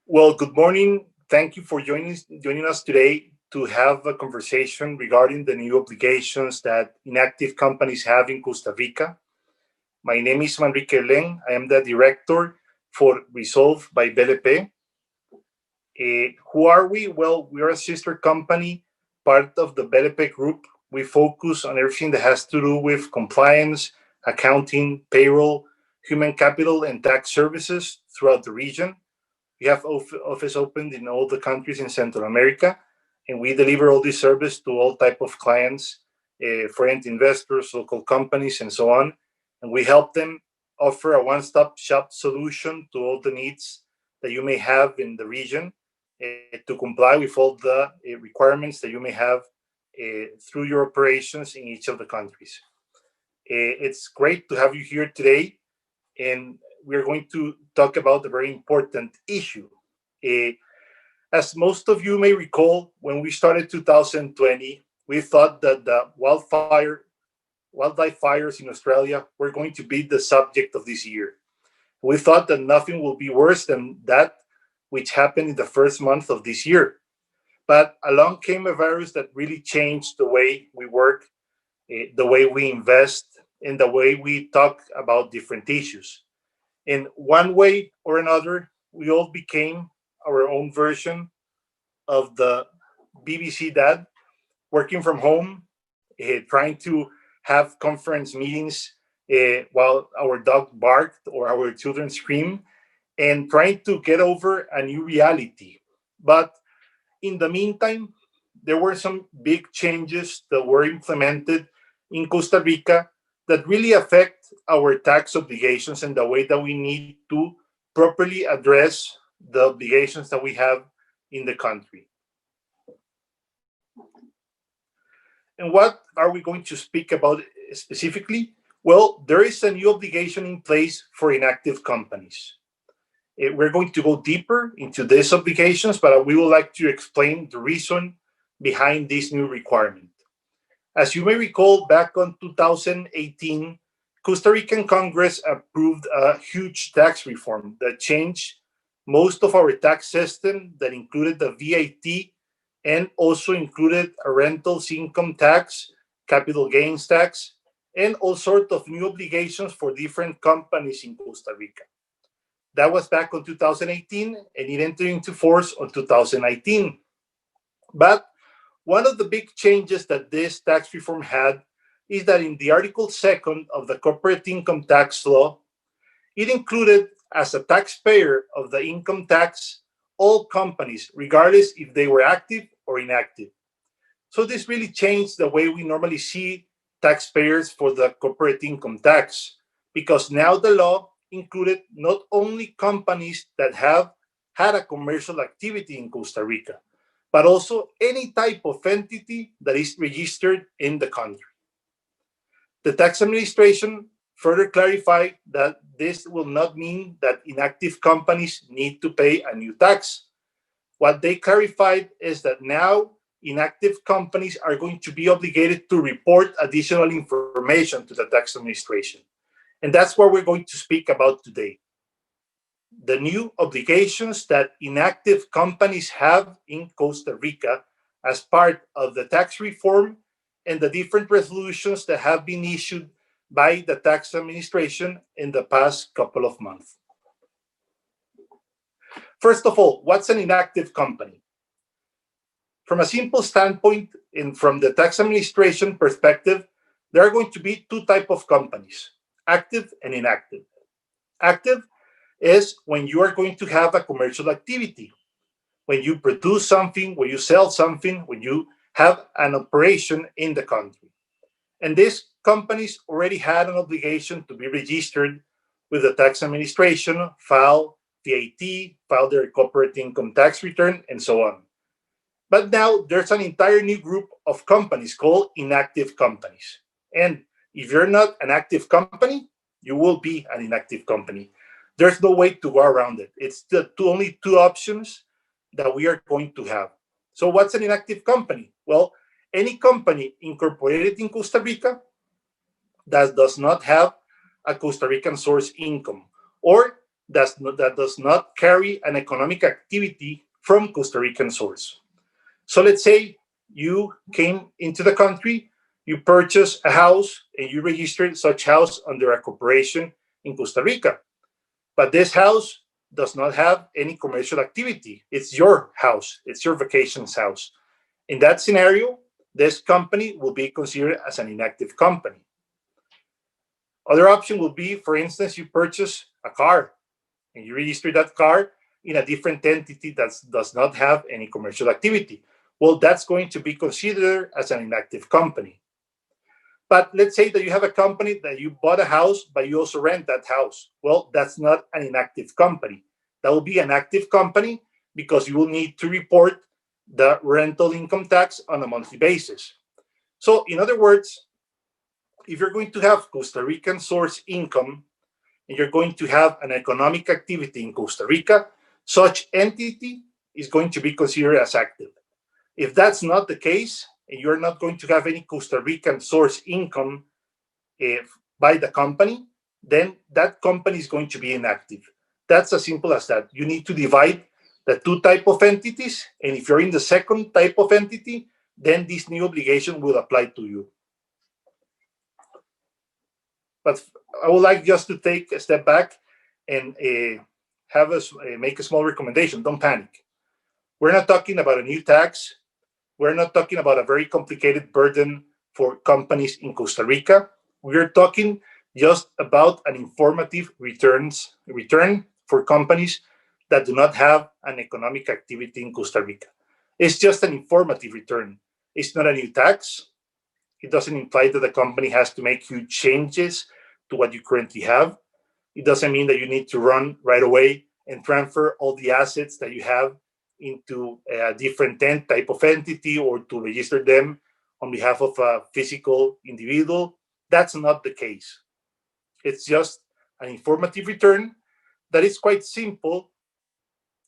Well, good morning. Thank you for joining us today to have a conversation regarding the new obligations that inactive companies have in Costa Rica. My name is Manrique Leng. I am the director for Resolve by BLP. Who are we? Well, we are a sister company, part of the BLP group. We focus on everything that has to do with compliance, accounting, payroll, human capital, and tax services throughout the region. We have office opened in all the countries in Central America, and we deliver all this service to all type of clients, foreign investors, local companies, and so on. And we help them offer a one-stop shop solution to all the needs that you may have in the region to comply with all the requirements that you may have through your operations in each of the countries. It's great to have you here today, and we're going to talk about a very important issue. Uh, as most of you may recall, when we started 2020, we thought that the wildlife fires in Australia were going to be the subject of this year. We thought that nothing will be worse than that which happened in the first month of this year. But along came a virus that really changed the way we work, the way we invest, and the way we talk about different issues. In one way or another, we all became our own version of the BBC dad, working from home, trying to have conference meetings while our dog barked or our children screamed, and trying to get over a new reality. But in the meantime, there were some big changes that were implemented in Costa Rica that really affect our tax obligations and the way that we need to properly address the obligations that we have in the country. And what are we going to speak about specifically? Well, there is a new obligation in place for inactive companies. We're going to go deeper into these obligations, but we would like to explain the reason behind this new requirement. As you may recall, back on 2018, Costa Rican Congress approved a huge tax reform that changed most of our tax system, that included the VAT and also included a rentals income tax, capital gains tax, and all sorts of new obligations for different companies in Costa Rica. That was back on 2018, and it entered into force on 2019. But one of the big changes that this tax reform had is that in the Article 2nd of the Corporate Income Tax Law, it included as a taxpayer of the income tax all companies, regardless if they were active or inactive. So this really changed the way we normally see taxpayers for the corporate income tax, because now the law included not only companies that have had a commercial activity in Costa Rica, but also any type of entity that is registered in the country. The tax administration further clarified that this will not mean that inactive companies need to pay a new tax. What they clarified is that now inactive companies are going to be obligated to report additional information to the tax administration. And that's what we're going to speak about today. The new obligations that inactive companies have in Costa Rica as part of the tax reform and the different resolutions that have been issued by the tax administration in the past couple of months. First of all, what's an inactive company? From a simple standpoint and from the tax administration perspective, there are going to be two types of companies, active and inactive. Active is when you are going to have a commercial activity, when you produce something, when you sell something, when you have an operation in the country. And these companies already had an obligation to be registered with the tax administration, file VAT, file their corporate income tax return, and so on. But now there's an entire new group of companies called inactive companies. And if you're not an active company, you will be an inactive company. There's no way to go around it. It's only two options that we are going to have. So, what's an inactive company? Well, any company incorporated in Costa Rica that does not have a Costa Rican source income, or that does not carry an economic activity from Costa Rican source. So let's say you came into the country, you purchase a house, and you registered such house under a corporation in Costa Rica. But this house does not have any commercial activity. It's your house, it's your vacations house. In that scenario, this company will be considered as an inactive company. Other option will be, for instance, you purchase a car and you register that car in a different entity that does not have any commercial activity. Well, that's going to be considered as an inactive company. But let's say that you have a company that you bought a house, but you also rent that house. Well, that's not an inactive company. That will be an active company because you will need to report the rental income tax on a monthly basis. So, in other words, if you're going to have Costa Rican source income and you're going to have an economic activity in Costa Rica, such entity is going to be considered as active. If that's not the case, and you're not going to have any Costa Rican source income by the company, then that company is going to be inactive. That's as simple as that. You need to divide the two type of entities, and if you're in the second type of entity, then this new obligation will apply to you. But I would like just to take a step back and have us make a small recommendation. Don't panic. We're not talking about a new tax. We're not talking about a very complicated burden for companies in Costa Rica. We're talking just about an informative return for companies that do not have an economic activity in Costa Rica. It's just an informative return. It's not a new tax. It doesn't imply that the company has to make huge changes to what you currently have. It doesn't mean that you need to run right away and transfer all the assets that you have into a different type of entity or to register them on behalf of a physical individual. That's not the case. It's just an informative return that is quite simple,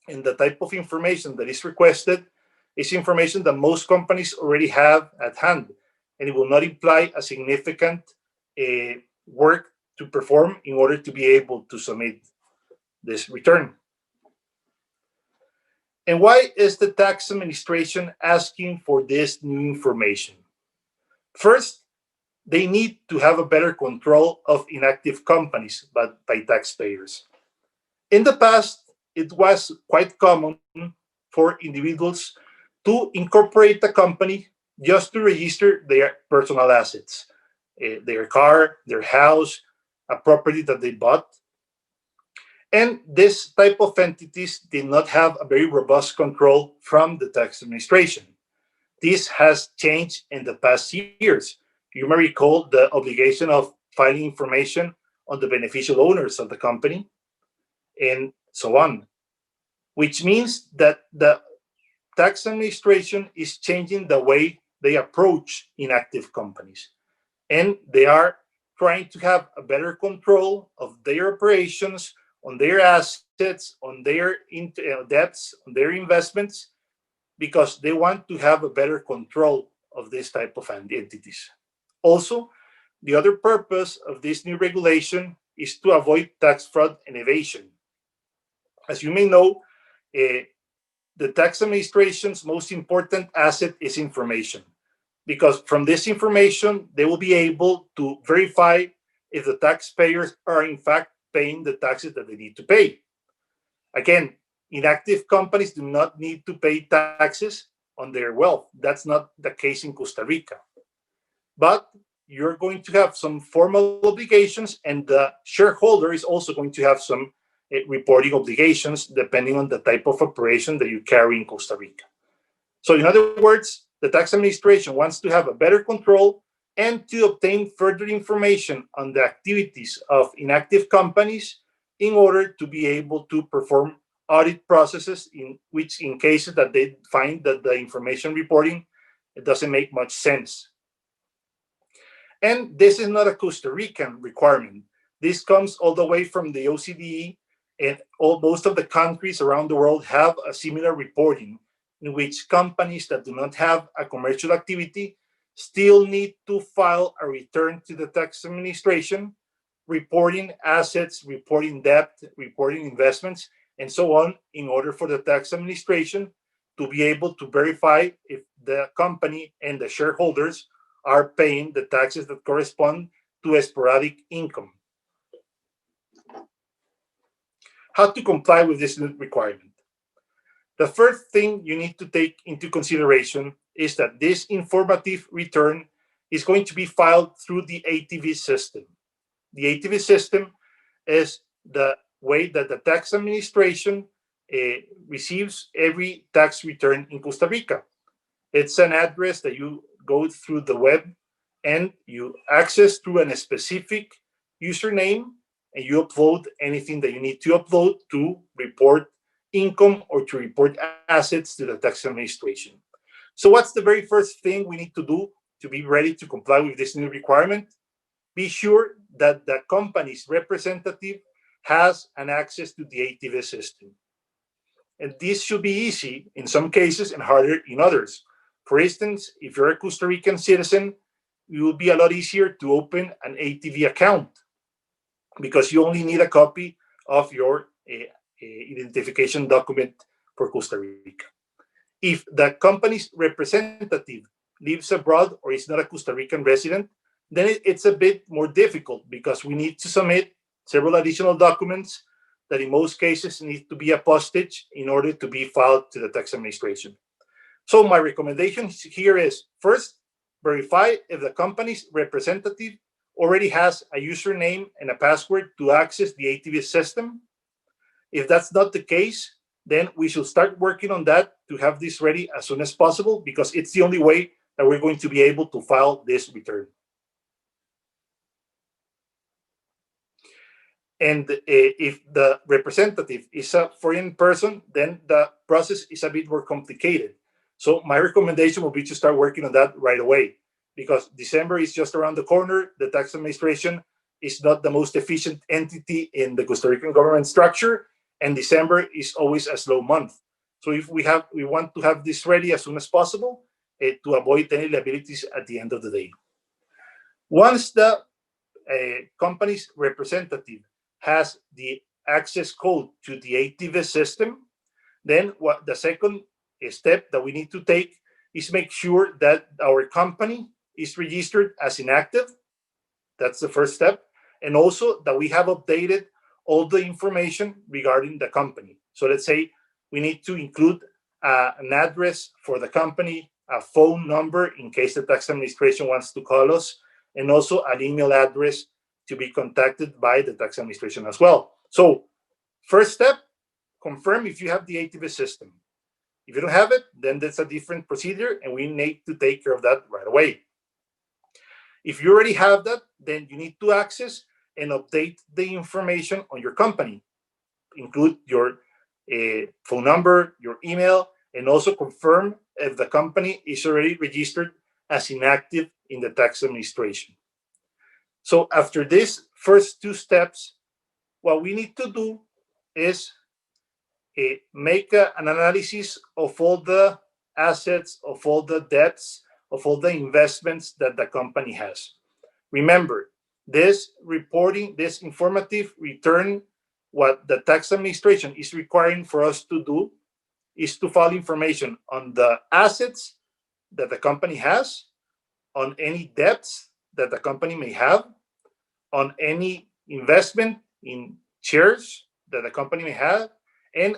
and the type of information that is requested is information that most companies already have at hand, and it will not imply a significant work to perform in order to be able to submit this return. And why is the tax administration asking for this new information? First, they need to have a better control of inactive companies by taxpayers. In the past, it was quite common for individuals to incorporate a company just to register their personal assets, their car, their house, a property that they bought. And this type of entities did not have a very robust control from the tax administration. This has changed in the past years. You may recall the obligation of filing information on the beneficial owners of the company and so on, which means that the tax administration is changing the way they approach inactive companies. And they are trying to have a better control of their operations, on their assets, on their debts, on their investments, because they want to have a better control of this type of entities. Also, the other purpose of this new regulation is to avoid tax fraud and evasion. As you may know, the tax administration's most important asset is information, because from this information, they will be able to verify if the taxpayers are in fact paying the taxes that they need to pay. Again, inactive companies do not need to pay taxes on their wealth. That's not the case in Costa Rica. But you're going to have some formal obligations, and the shareholder is also going to have some reporting obligations depending on the type of operation that you carry in Costa Rica. So, in other words, the tax administration wants to have a better control and to obtain further information on the activities of inactive companies in order to be able to perform audit processes in which, in cases that they find that the information reporting it doesn't make much sense. And this is not a Costa Rican requirement. This comes all the way from the OCDE, and most of the countries around the world have a similar reporting in which companies that do not have a commercial activity still need to file a return to the tax administration reporting assets, reporting debt, reporting investments, and so on, in order for the tax administration to be able to verify if the company and the shareholders are paying the taxes that correspond to sporadic income. How to comply with this new requirement? The first thing you need to take into consideration is that this informative return is going to be filed through the ATV system. The ATV system is the way that the tax administration receives every tax return in Costa Rica. It's an address that you go through the web and you access through a specific username, and you upload anything that you need to upload to report income or to report assets to the tax administration. So what's the very first thing we need to do to be ready to comply with this new requirement? Be sure that the company's representative has an access to the ATV system. And this should be easy in some cases and harder in others. For instance, if you're a Costa Rican citizen, it will be a lot easier to open an ATV account because you only need a copy of your identification document for Costa Rica. If the company's representative lives abroad or is not a Costa Rican resident, then it's a bit more difficult because we need to submit several additional documents that in most cases need to be a postage in order to be filed to the tax administration. So my recommendation here is, first, verify if the company's representative already has a username and a password to access the ATV system. If that's not the case, then we should start working on that to have this ready as soon as possible, because it's the only way that we're going to be able to file this return. And if the representative is a foreign person, then the process is a bit more complicated. So my recommendation will be to start working on that right away, because December is just around the corner. The tax administration is not the most efficient entity in the Costa Rican government structure, and December is always a slow month. So if we want to have this ready as soon as possible to avoid any liabilities at the end of the day. Once the company's representative has the access code to the ATV system, then what the second step that we need to take is make sure that our company is registered as inactive. That's the first step. And also that we have updated all the information regarding the company. So let's say we need to include an address for the company, a phone number in case the tax administration wants to call us, and also an email address to be contacted by the tax administration as well. So first step, confirm if you have the ATV system. If you don't have it, then that's a different procedure, and we need to take care of that right away. If you already have that, then you need to access and update the information on your company. Include your phone number, your email, and also confirm if the company is already registered as inactive in the tax administration. So after these first two steps, what we need to do is make an analysis of all the assets, of all the debts, of all the investments that the company has. Remember, this reporting, this informative return, what the tax administration is requiring for us to do is to file information on the assets that the company has, on any debts that the company may have, on any investment in shares that the company may have, and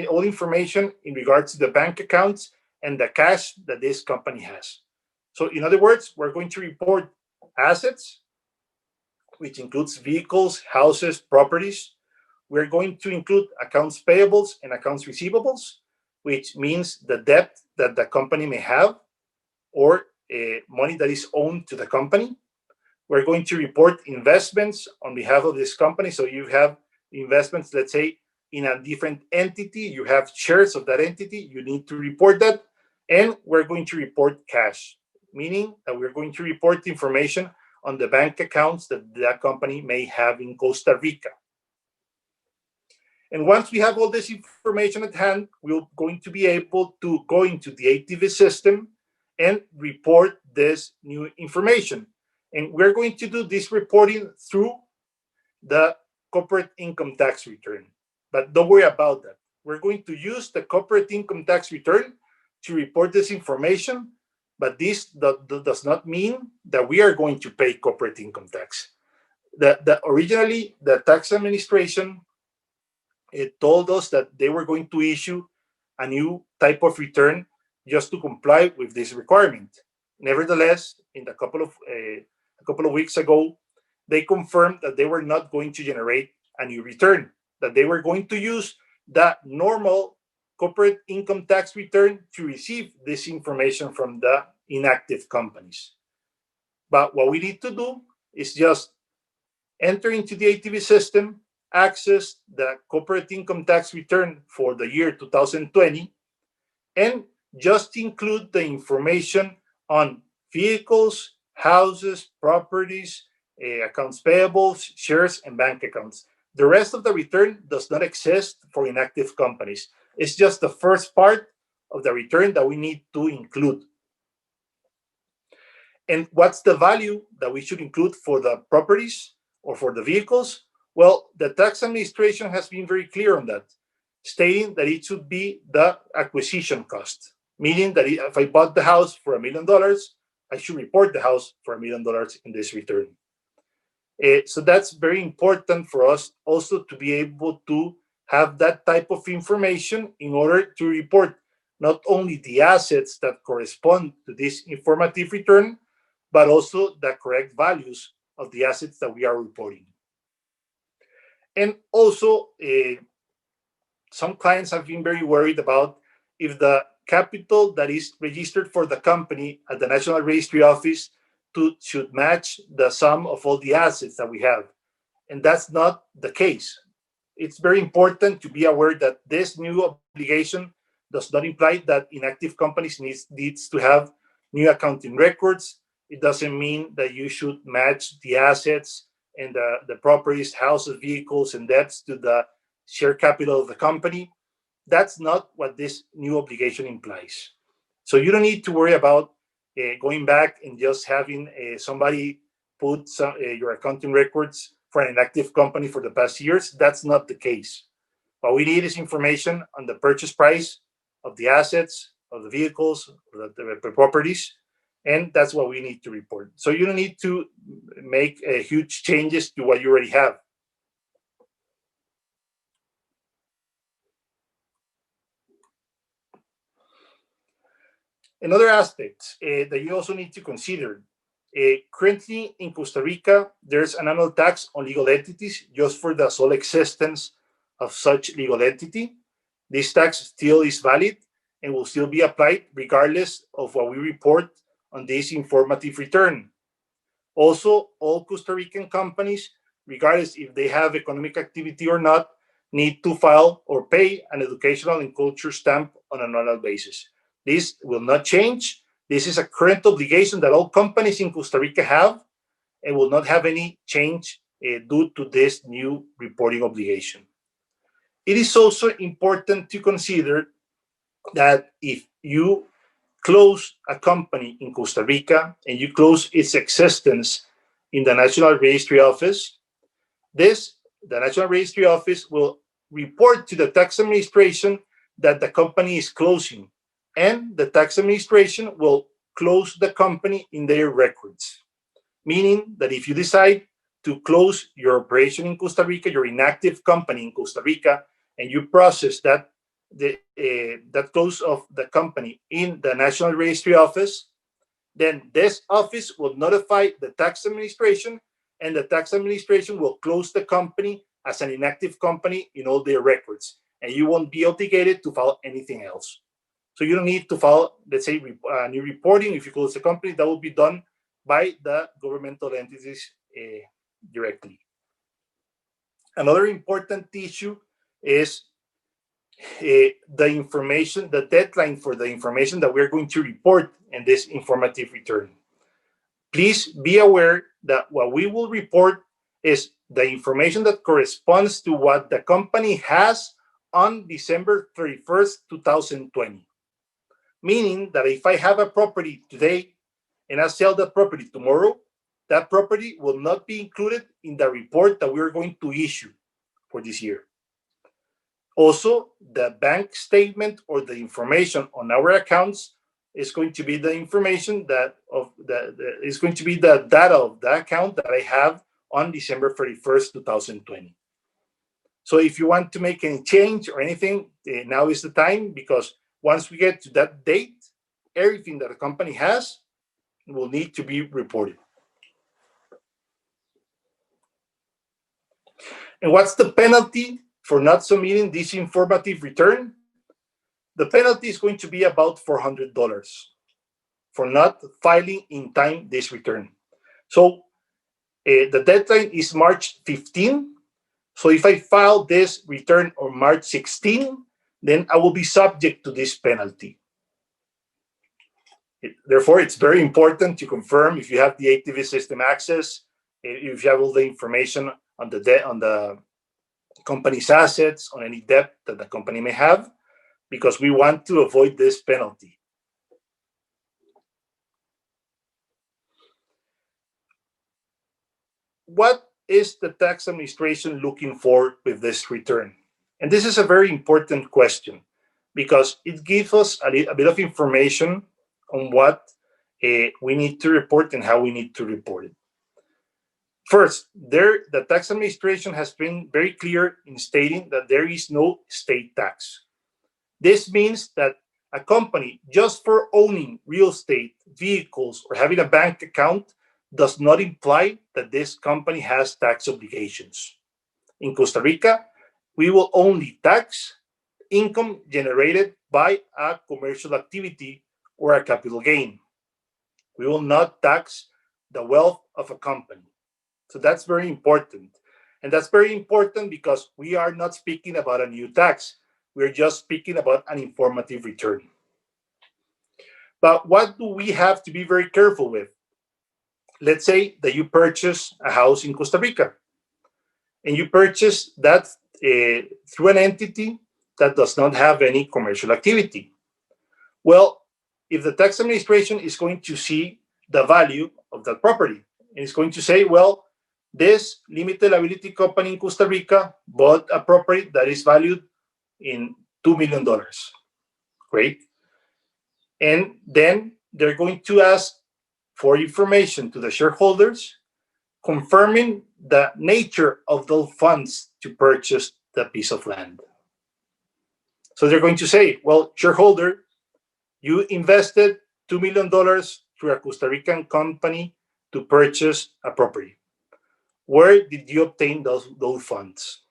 all information in regards to the bank accounts and the cash that this company has. So in other words, we're going to report assets, which includes vehicles, houses, properties. We're going to include accounts payables and accounts receivables, which means the debt that the company may have or money that is owed to the company. We're going to report investments on behalf of this company. So you have investments, let's say, in a different entity, you have shares of that entity, you need to report that. And we're going to report cash, meaning that we're going to report information on the bank accounts that that company may have in Costa Rica. And once we have all this information at hand, we're going to be able to go into the ATV system and report this new information. And we're going to do this reporting through the corporate income tax return. But don't worry about that. We're going to use the corporate income tax return to report this information, but this does not mean that we are going to pay corporate income tax. Originally, the tax administration, it told us that they were going to issue a new type of return just to comply with this requirement. Nevertheless, in a couple of weeks ago, they confirmed that they were not going to generate a new return, that they were going to use the normal corporate income tax return to receive this information from the inactive companies. But what we need to do is just enter into the ATV system, access the corporate income tax return for the year 2020, and just include the information on vehicles, houses, properties, accounts payables, shares, and bank accounts. The rest of the return does not exist for inactive companies. It's just the first part of the return that we need to include. And what's the value that we should include for the properties or for the vehicles? Well, the tax administration has been very clear on that, stating that it should be the acquisition cost, meaning that if I bought the house for $1 million, I should report the house for $1 million in this return. So that's very important for us also to be able to have that type of information in order to report not only the assets that correspond to this informative return, but also the correct values of the assets that we are reporting. And also, some clients have been very worried about if the capital that is registered for the company at the National Registry Office should match the sum of all the assets that we have. And that's not the case. It's very important to be aware that this new obligation does not imply that inactive companies needs to have new accounting records. It doesn't mean that you should match the assets and the properties, houses, vehicles, and debts to the share capital of the company. That's not what this new obligation implies. So you don't need to worry about going back and just having somebody put your accounting records for an inactive company for the past years. That's not the case. What we need is information on the purchase price of the assets, of the vehicles, of the properties, and that's what we need to report. So you don't need to make huge changes to what you already have. Another aspect that you also need to consider, currently in Costa Rica, there's an annual tax on legal entities just for the sole existence of such legal entity. This tax still is valid and will still be applied regardless of what we report on this informative return. Also, all Costa Rican companies, regardless if they have economic activity or not, need to file or pay an educational and culture stamp on an annual basis. This will not change. This is a current obligation that all companies in Costa Rica have and will not have any change due to this new reporting obligation. It is also important to consider that if you close a company in Costa Rica and you close its existence in the National Registry Office, the National Registry Office will report to the tax administration that the company is closing, and the tax administration will close the company in their records. Meaning that if you decide to close your operation in Costa Rica, your inactive company in Costa Rica, and you process that close of the company in the National Registry Office, then this office will notify the tax administration, and the tax administration will close the company as an inactive company in all their records, and you won't be obligated to file anything else. So you don't need to file, let's say, new reporting. If you close the company, that will be done by the governmental entities directly. Another important issue is the information, the deadline for the information that we're going to report in this informative return. Please be aware that what we will report is the information that corresponds to what the company has on December 31st, 2020. Meaning that if I have a property today and I sell that property tomorrow, that property will not be included in the report that we're going to issue for this year. Also, the bank statement or the information on our accounts is going to be the information that is going to be the data of the account that I have on December 31st, 2020. So if you want to make any change or anything, now is the time, because once we get to that date, everything that the company has will need to be reported. And what's the penalty for not submitting this informative return? The penalty is going to be about $400 for not filing in time this return. So the deadline is March 15. So if I file this return on March 16, then I will be subject to this penalty. Therefore, it's very important to confirm if you have the activist system access, if you have all the information on the company's assets, on any debt that the company may have, because we want to avoid this penalty. What is the tax administration looking for with this return? And this is a very important question, because it gives us a bit of information on what we need to report and how we need to report it. First, the tax administration has been very clear in stating that there is no state tax. This means that a company, just for owning real estate, vehicles, or having a bank account, does not imply that this company has tax obligations. In Costa Rica, we will only tax income generated by a commercial activity or a capital gain. We will not tax the wealth of a company. So that's very important. And that's very important because we are not speaking about a new tax. We're just speaking about an informative return. But what do we have to be very careful with? Let's say that you purchase a house in Costa Rica, and you purchase that through an entity that does not have any commercial activity. Well, if the tax administration is going to see the value of that property, and it's going to say, well, this limited liability company in Costa Rica bought a property that is valued in $2 million. Great. And then they're going to ask for information to the shareholders confirming the nature of those funds to purchase the piece of land. So they're going to say, well, shareholder, you invested $2 million through a Costa Rican company to purchase a property. Where did you obtain those funds?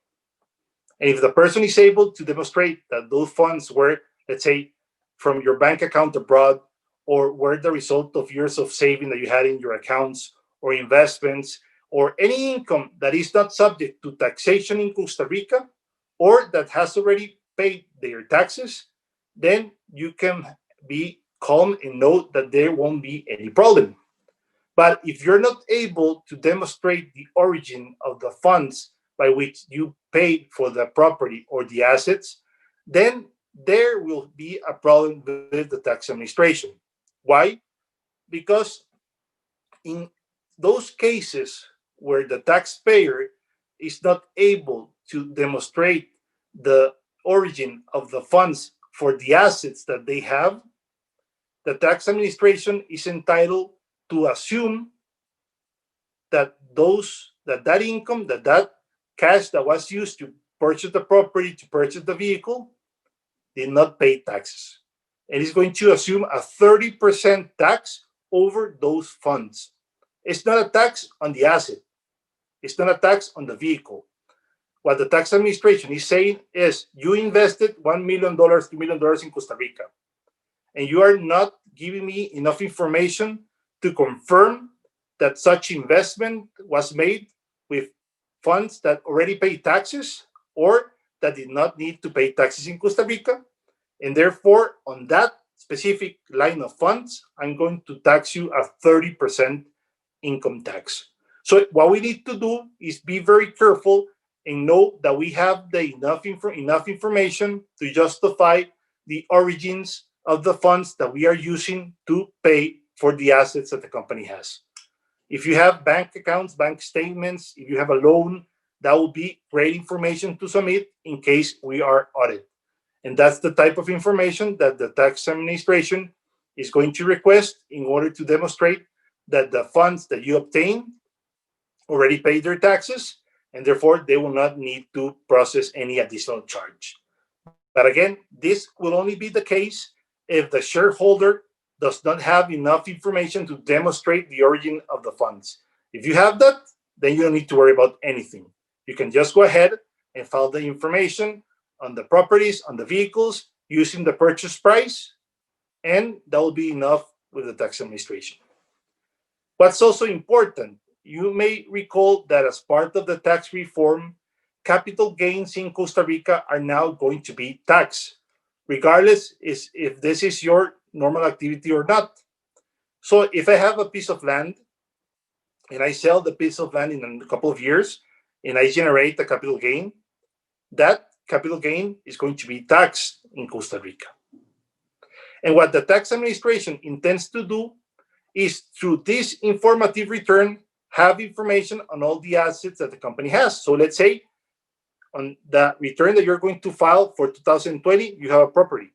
And if the person is able to demonstrate that those funds were, let's say, from your bank account abroad, or were the result of years of saving that you had in your accounts or investments, or any income that is not subject to taxation in Costa Rica, or that has already paid their taxes, then you can be calm and know that there won't be any problem. But if you're not able to demonstrate the origin of the funds by which you paid for the property or the assets, then there will be a problem with the tax administration. Why? Because in those cases where the taxpayer is not able to demonstrate the origin of the funds for the assets that they have, the tax administration is entitled to assume that that income, that cash that was used to purchase the property, to purchase the vehicle, did not pay taxes. And it's going to assume a 30% tax over those funds. It's not a tax on the asset. It's not a tax on the vehicle. What the tax administration is saying is, you invested $1 million, $2 million in Costa Rica, and you are not giving me enough information to confirm that such investment was made with funds that already pay taxes or that did not need to pay taxes in Costa Rica. And therefore, on that specific line of funds, I'm going to tax you a 30% income tax. So what we need to do is be very careful and know that we have enough information to justify the origins of the funds that we are using to pay for the assets that the company has. If you have bank accounts, bank statements, if you have a loan, that will be great information to submit in case we are audited. And that's the type of information that the tax administration is going to request in order to demonstrate that the funds that you obtain already paid their taxes, and therefore they will not need to process any additional charge. But again, this will only be the case if the shareholder does not have enough information to demonstrate the origin of the funds. If you have that, then you don't need to worry about anything. You can just go ahead and file the information on the properties, on the vehicles, using the purchase price, and that will be enough with the tax administration. What's also important, you may recall that as part of the tax reform, capital gains in Costa Rica are now going to be taxed, regardless if this is your normal activity or not. So if I have a piece of land and I sell the piece of land in a couple of years and I generate a capital gain, that capital gain is going to be taxed in Costa Rica. And what the tax administration intends to do is, through this informative return, have information on all the assets that the company has. So let's say on the return that you're going to file for 2020, you have a property.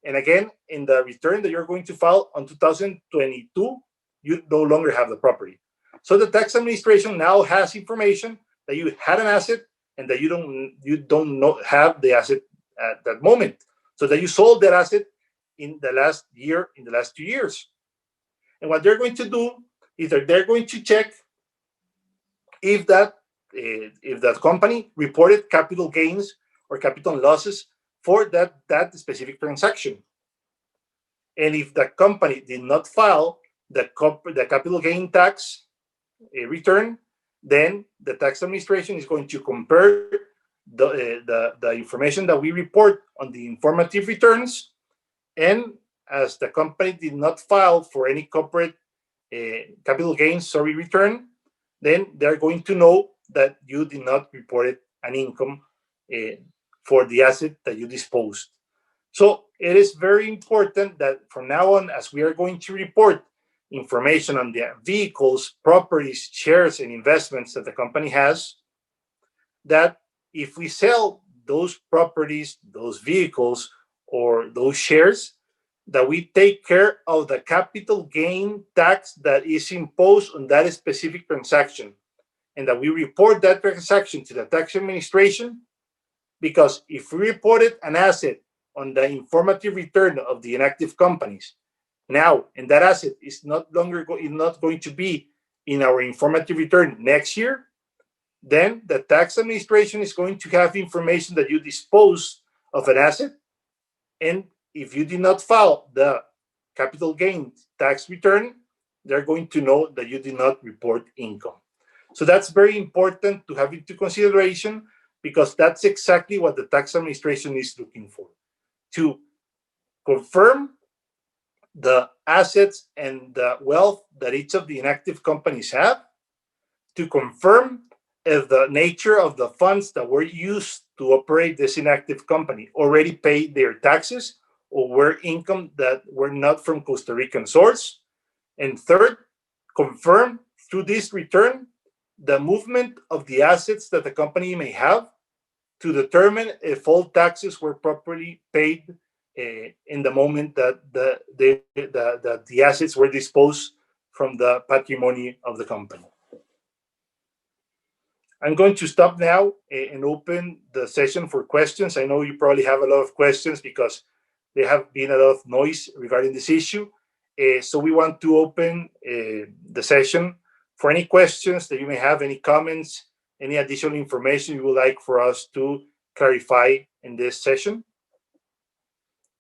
And again, in the return that you're going to file on 2022, you no longer have the property. So the tax administration now has information that you had an asset and that you don't have the asset at that moment. So that you sold that asset in the last year, in the last 2 years. And what they're going to do is that they're going to check if that company reported capital gains or capital losses for that specific transaction. And if the company did not file the capital gain tax return, then the tax administration is going to compare the information that we report on the informative returns, and as the company did not file for any corporate capital gains return, then they're going to know that you did not report an income for the asset that you disposed. So it is very important that from now on, as we are going to report information on the vehicles, properties, shares, and investments that the company has, that if we sell those properties, those vehicles, or those shares, that we take care of the capital gain tax that is imposed on that specific transaction, and that we report that transaction to the tax administration. Because if we reported an asset on the informative return of the inactive companies now, and that asset is not going to be in our informative return next year, then the tax administration is going to have information that you dispose of an asset, and if you did not file the capital gain tax return, they're going to know that you did not report income. So that's very important to have into consideration, because that's exactly what the tax administration is looking for, to confirm the assets and the wealth that each of the inactive companies have, to confirm if the nature of the funds that were used to operate this inactive company already paid their taxes or were income that were not from Costa Rican source. And third, confirm through this return the movement of the assets that the company may have, to determine if all taxes were properly paid in the moment that the assets were disposed from the patrimony of the company. I'm going to stop now and open the session for questions. I know you probably have a lot of questions because there have been a lot of noise regarding this issue. So we want to open the session for any questions that you may have, any comments, any additional information you would like for us to clarify in this session.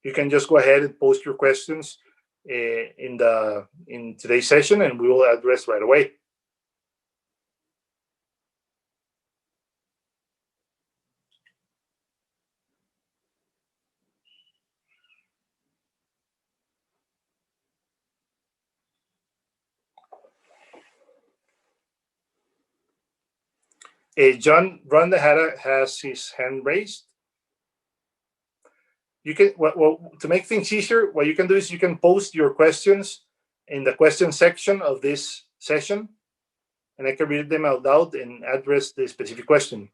You can just go ahead and post your questions in today's session, and we will address right away. John Ronda has his hand raised. You can, well, to make things easier, what you can do is you can post your questions in the question section of this session, and I can read them out loud and address the specific question.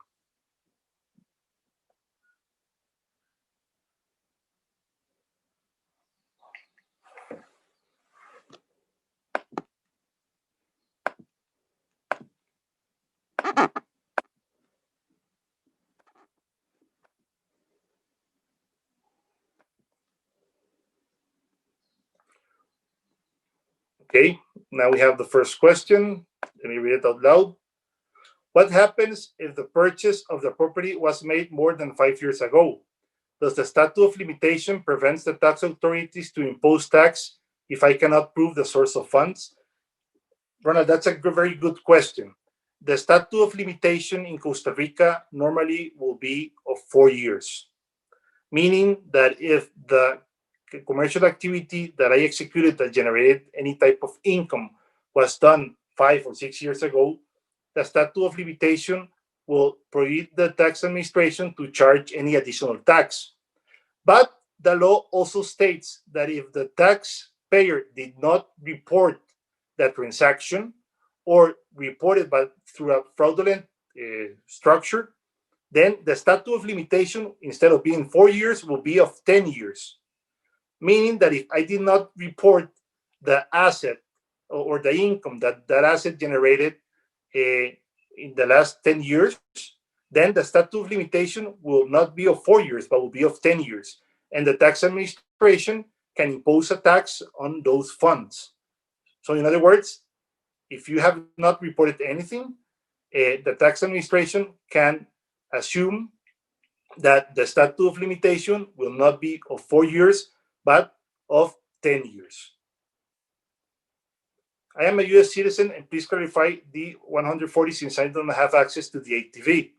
Okay, now we have the first question. Let me read it out loud. What happens if the purchase of the property was made more than 5 years ago? Does the statute of limitation prevent the tax authorities to impose tax if I cannot prove the source of funds? Ronald, that's a very good question. The statute of limitation in Costa Rica normally will be of 4 years, meaning that if the commercial activity that I executed that generated any type of income was done 5 or 6 years ago, the statute of limitation will prohibit the tax administration to charge any additional tax. But the law also states that if the taxpayer did not report that transaction or reported but through a fraudulent structure, then the statute of limitation, instead of being 4 years, will be of 10 years. Meaning that if I did not report the asset or the income that that asset generated in the last 10 years, then the statute of limitation will not be of 4 years, but will be of 10 years. And the tax administration can impose a tax on those funds. So in other words, if you have not reported anything, the tax administration can assume that the statute of limitation will not be of 4 years, but of 10 years. I am a US citizen, and please clarify the 140 since I don't have access to the ATV.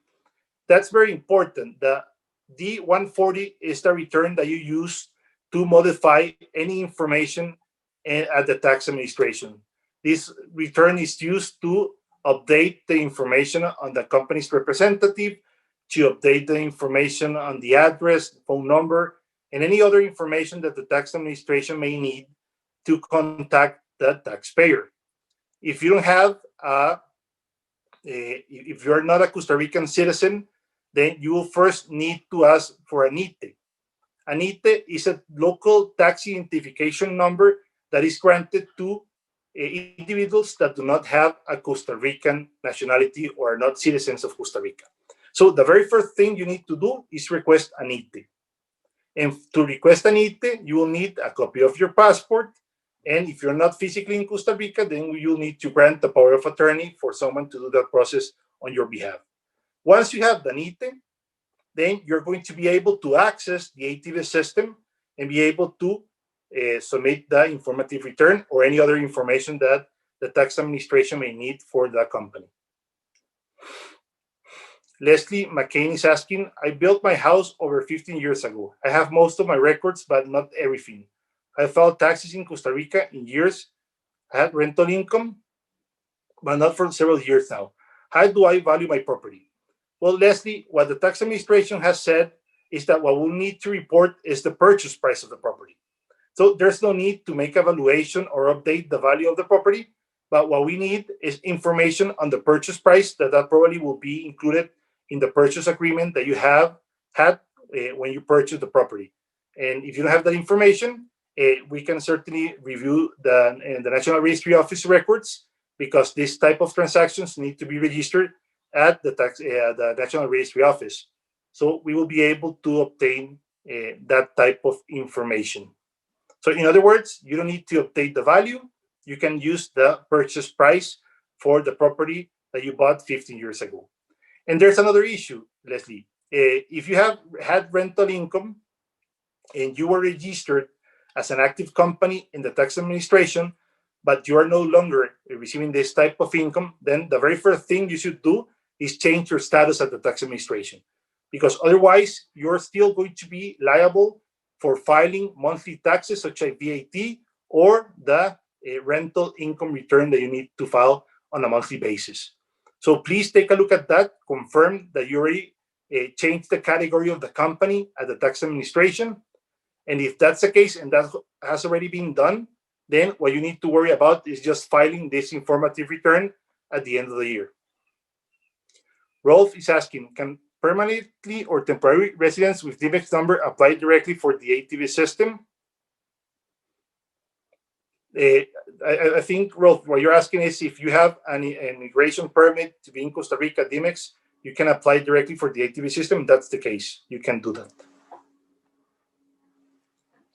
That's very important. The D140 is the return that you use to modify any information at the tax administration. This return is used to update the information on the company's representative, to update the information on the address, phone number, and any other information that the tax administration may need to contact the taxpayer. If you don't have if you're not a Costa Rican citizen, then you will first need to ask for an ITE. An ITE is a local tax identification number that is granted to individuals that do not have a Costa Rican nationality or are not citizens of Costa Rica. So the very first thing you need to do is request an ITE. And to request an ITE, you will need a copy of your passport. And if you're not physically in Costa Rica, then you'll need to grant the power of attorney for someone to do that process on your behalf. Once you have the ITE, then you're going to be able to access the ATV system and be able to submit the informative return or any other information that the tax administration may need for the company. Leslie McCain is asking, I built my house over 15 years ago. I have most of my records, but not everything. I filed taxes in Costa Rica in years. I had rental income, but not for several years now. How do I value my property? Well, Leslie, what the tax administration has said is that what we'll need to report is the purchase price of the property. So there's no need to make a valuation or update the value of the property, but what we need is information on the purchase price that probably will be included in the purchase agreement that you have had when you purchase the property. And if you don't have that information, we can certainly review the National Registry Office records, because this type of transactions need to be registered at the National Registry Office. So we will be able to obtain that type of information. So in other words, you don't need to update the value. You can use the purchase price for the property that you bought 15 years ago. And there's another issue, Leslie. If you have had rental income and you were registered as an active company in the tax administration, but you are no longer receiving this type of income, then the very first thing you should do is change your status at the tax administration, because otherwise you're still going to be liable for filing monthly taxes such as VAT or the rental income return that you need to file on a monthly basis. So please take a look at that, confirm that you already changed the category of the company at the tax administration. And if that's the case and that has already been done, then what you need to worry about is just filing this informative return at the end of the year. Rolf is asking, can permanently or temporary residents with DMX number apply directly for the ATV system? I think, Rolf, what you're asking is if you have an immigration permit to be in Costa Rica, DMX, you can apply directly for the ATV system. That's the case. You can do that.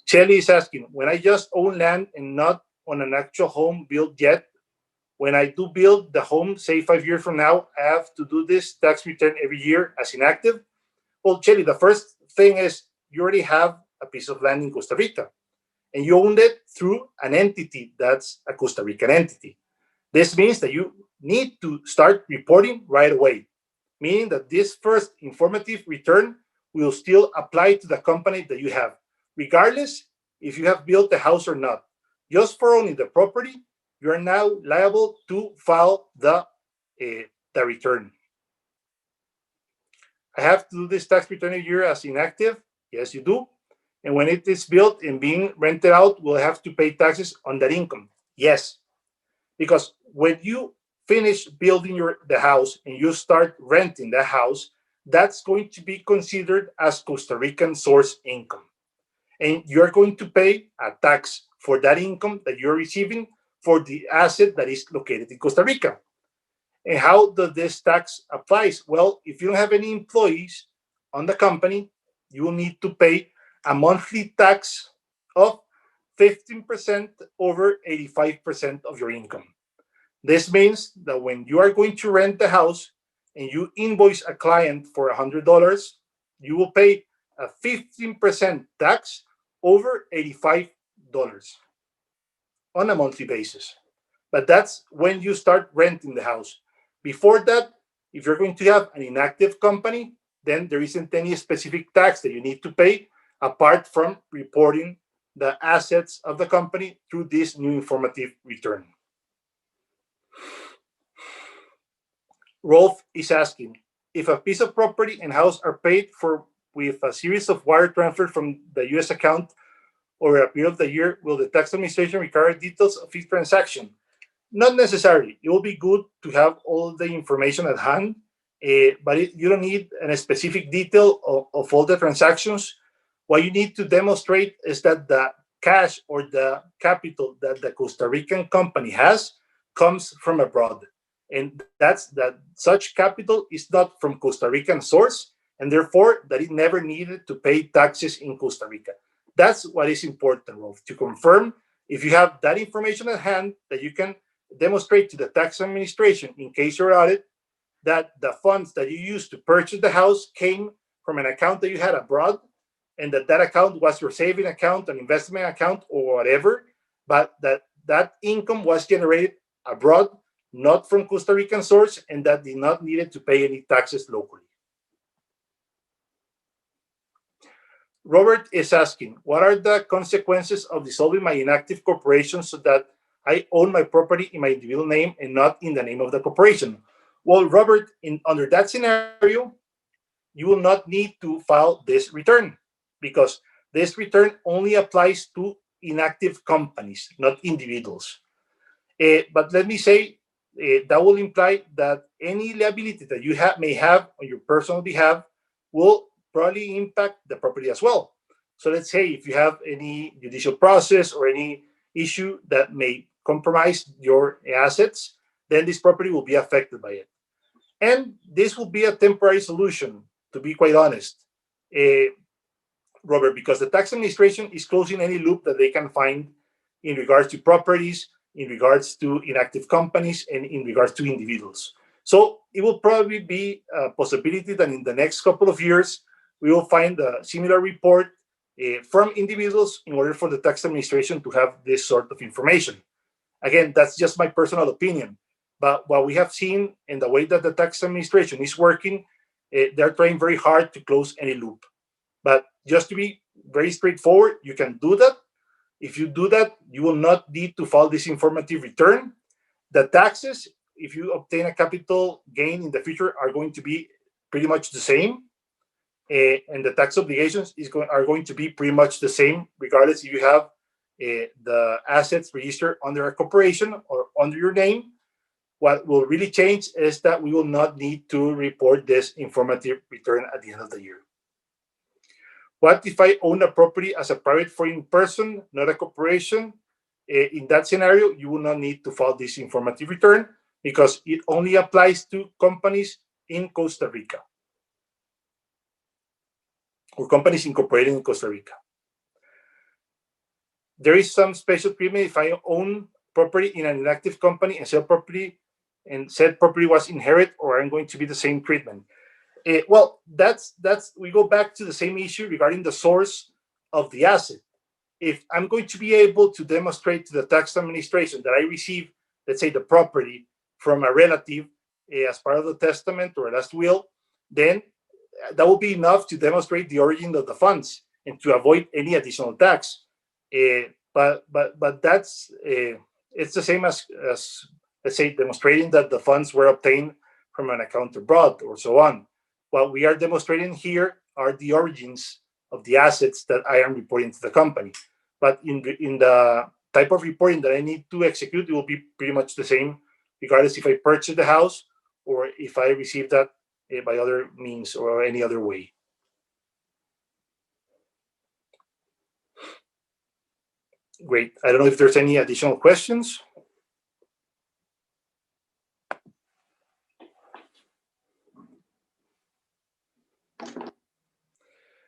Shelly is asking, when I just own land and not on an actual home built yet, when I do build the home, say 5 years from now, I have to do this tax return every year as inactive? Well, Shelly, the first thing is you already have a piece of land in Costa Rica and you owned it through an entity that's a Costa Rican entity. This means that you need to start reporting right away, meaning that this first informative return will still apply to the company that you have, regardless if you have built the house or not. Just for owning the property, you are now liable to file the return. I have to do this tax return a year as inactive? Yes, you do. And when it is built and being rented out, we'll have to pay taxes on that income. Yes, because when you finish building the house and you start renting the house, that's going to be considered as Costa Rican source income. And you're going to pay a tax for that income that you're receiving for the asset that is located in Costa Rica. And how does this tax applies? Well, if you don't have any employees on the company, you will need to pay a monthly tax of 15% over 85% of your income. This means that when you are going to rent the house and you invoice a client for $100, you will pay a 15% tax over $85 on a monthly basis. But that's when you start renting the house. Before that, if you're going to have an inactive company, then there isn't any specific tax that you need to pay apart from reporting the assets of the company through this new informative return. Rolf is asking, if a piece of property and house are paid for with a series of wire transfers from the US account over a period of the year, will the tax administration require details of each transaction? Not necessarily. It will be good to have all the information at hand, but you don't need a specific detail of all the transactions. What you need to demonstrate is that the cash or the capital that the Costa Rican company has comes from abroad. And that's that such capital is not from Costa Rican source, and therefore that it never needed to pay taxes in Costa Rica. That's what is important, Rolf, to confirm if you have that information at hand that you can demonstrate to the tax administration in case you're audit that the funds that you used to purchase the house came from an account that you had abroad and that account was your saving account, an investment account, or whatever, but that income was generated abroad, not from Costa Rican source, and that did not needed to pay any taxes locally. Robert is asking, what are the consequences of dissolving my inactive corporation so that I own my property in my individual name and not in the name of the corporation? Well, Robert, under that scenario, you will not need to file this return because this return only applies to inactive companies, not individuals. But let me say that will imply that any liability that you may have on your personal behalf will probably impact the property as well. So let's say if you have any judicial process or any issue that may compromise your assets, then this property will be affected by it. And this will be a temporary solution, to be quite honest, Robert, because the tax administration is closing any loop that they can find in regards to properties, in regards to inactive companies, and in regards to individuals. So it will probably be a possibility that in the next couple of years, we will find a similar report from individuals in order for the tax administration to have this sort of information. Again, that's just my personal opinion. But what we have seen in the way that the tax administration is working, they're trying very hard to close any loop. But just to be very straightforward, you can do that. If you do that, you will not need to file this informative return. The taxes, if you obtain a capital gain in the future, are going to be pretty much the same. And the tax obligations are going to be pretty much the same, regardless if you have the assets registered under a corporation or under your name. What will really change is that we will not need to report this informative return at the end of the year. What if I own a property as a private foreign person, not a corporation? In that scenario, you will not need to file this informative return because it only applies to companies in Costa Rica or companies incorporated in Costa Rica. There is some special treatment if I own property in an inactive company and sell property, and said property was inherited, or I'm going to be the same treatment. Well, that's we go back to the same issue regarding the source of the asset. If I'm going to be able to demonstrate to the tax administration that I received, let's say, the property from a relative as part of the testament or last will, then that will be enough to demonstrate the origin of the funds and to avoid any additional tax. But that's it's the same as let's say demonstrating that the funds were obtained from an account abroad or so on. What we are demonstrating here are the origins of the assets that I am reporting to the company. But in the type of reporting that I need to execute, it will be pretty much the same, regardless if I purchase the house or if I receive that by other means or any other way. Great. I don't know if there's any additional questions.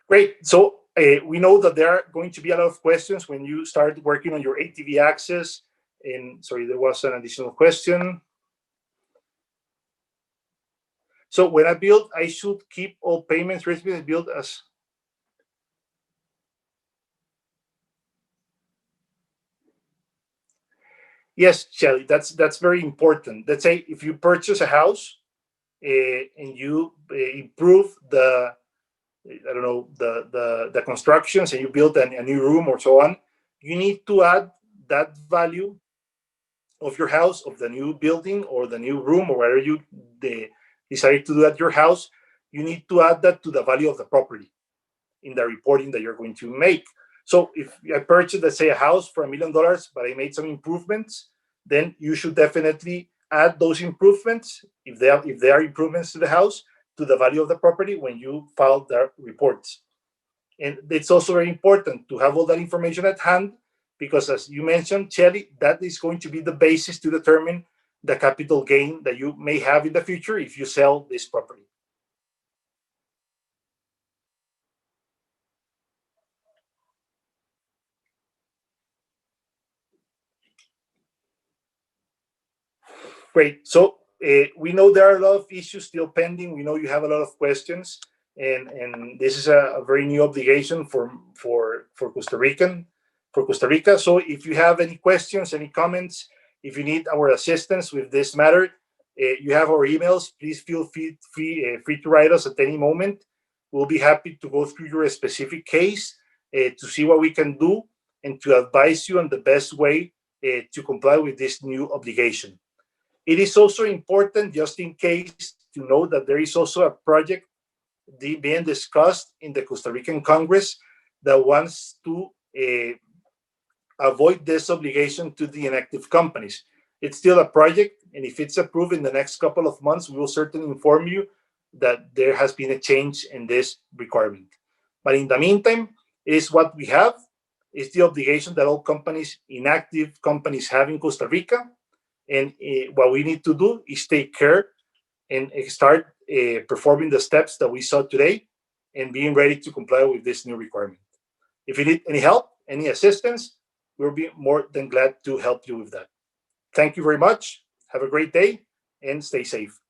Great. So we know that there are going to be a lot of questions when you start working on your ATV access. And sorry, there was an additional question. So when I build, I should keep all payments recently billed as. Yes, Shelly, that's very important. Let's say if you purchase a house and you improve the, I don't know, the constructions, and you build a new room or so on, you need to add that value of your house, of the new building or the new room or whatever you decide to do at your house. You need to add that to the value of the property in the reporting that you're going to make. So if I purchased, let's say, a house for $1 million, but I made some improvements, then you should definitely add those improvements, if they are improvements to the house, to the value of the property when you file the reports. And it's also very important to have all that information at hand because, as you mentioned, Shelly, that is going to be the basis to determine the capital gain that you may have in the future if you sell this property. Great. So we know there are a lot of issues still pending. We know you have a lot of questions, and this is a very new obligation for Costa Rica. So if you have any questions, any comments, if you need our assistance with this matter, you have our emails. Please feel free to write us at any moment. We'll be happy to go through your specific case to see what we can do and to advise you on the best way to comply with this new obligation. It is also important, just in case, to know that there is also a project being discussed in the Costa Rican Congress that wants to avoid this obligation to the inactive companies. It's still a project, and if it's approved in the next couple of months, we will certainly inform you that there has been a change in this requirement. But in the meantime, it is what we have. It's the obligation that all companies, inactive companies, have in Costa Rica. And what we need to do is take care and start performing the steps that we saw today and being ready to comply with this new requirement. If you need any help, any assistance, we'll be more than glad to help you with that. Thank you very much. Have a great day and stay safe.